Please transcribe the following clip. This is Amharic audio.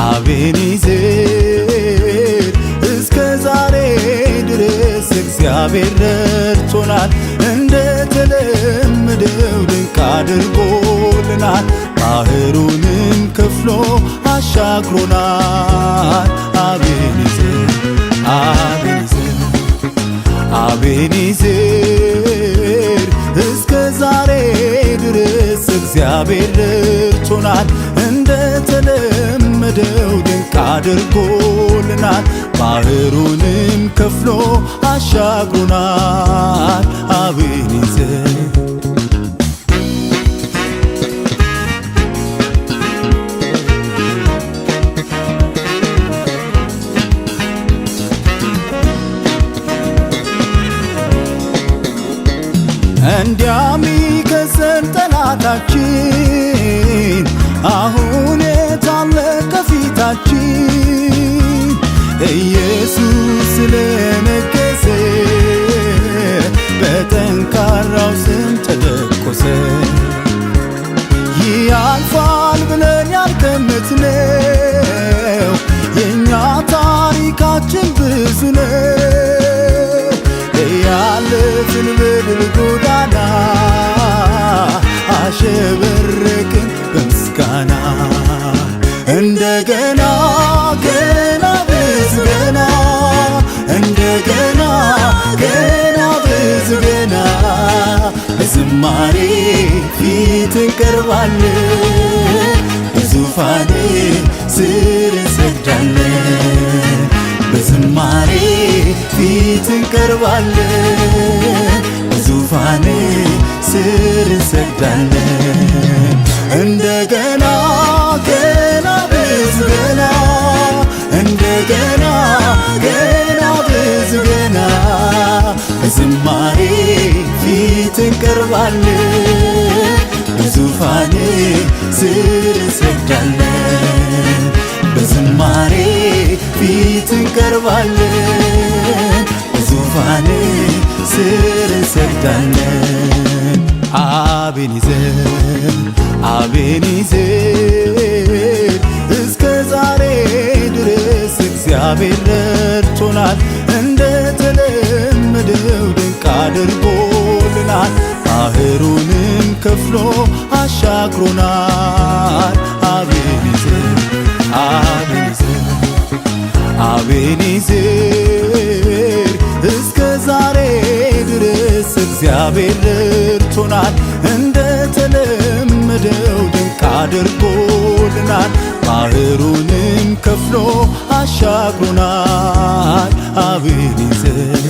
አቤኔዘር እስከ ዛሬ ድረስ እግዚአብሔር ረድቶናል። እንደተለመደው ድንቅ አድርጎልናል። ባህሩንም ከፍሎ አሻግሮናል። አቤኔዘር አቤኔዘር እስከ ዛሬ ድረስ እግዚአብሔር ረድቶናል። እንደተለመደው ድንቅ አድርጎልናል። ባህሩንም ከፍሎ አሻግሮናል። አቤኔዘር እንዲያሚከሰን ጠላታችን አሁን የታለቀ ፊታችን ኢየሱስ ስለነገሰ በጠንካራው ስም ተደቆሰ። ያልፋል ብለን ያልገመትነው የእኛ ታሪካችን ብዙ ነው። ያለፍን በድል ጎዳና አሸበረቅን በምስጋና እንደገና ገና ብዙ ገና እንደገና ገና ብዙ ገና በዝማሬ ፊት እንቀርባለን። በዙፋኔ ስር እንሰግዳለን። በዝማሬ ፊት እንቀርባለን። በዙፋኔ ስር እንሰግዳለን። እንደገና ገና ብዙ ገና እንደገና ገና ብዙ ገና በዝማሬ ፊት እንቀርባለን። በዙፋኔ ስር እንሰግዳለን። በዝማሬ ፊት እንቀርባለን። በዙፋኔ ስር እንሰግዳለን። አቤኔዘር አቤኔዘር እስከ ዛሬ ድረስ እግዚአብሔር ረድቶናል። እንደተለመደው ድንቅ አድርጎልናል። ባህሩንም ከፍሎ አሻግሮናል። አቤኔዘር አቤኔዘር እስከ ዛሬ ድረስ እግዚአብሔር ረድቶናል። እንደተለመደው ድንቅ አድርጎልናል። ባህሩንም ከፍሎ አሻግሮናል። አቤኔዘር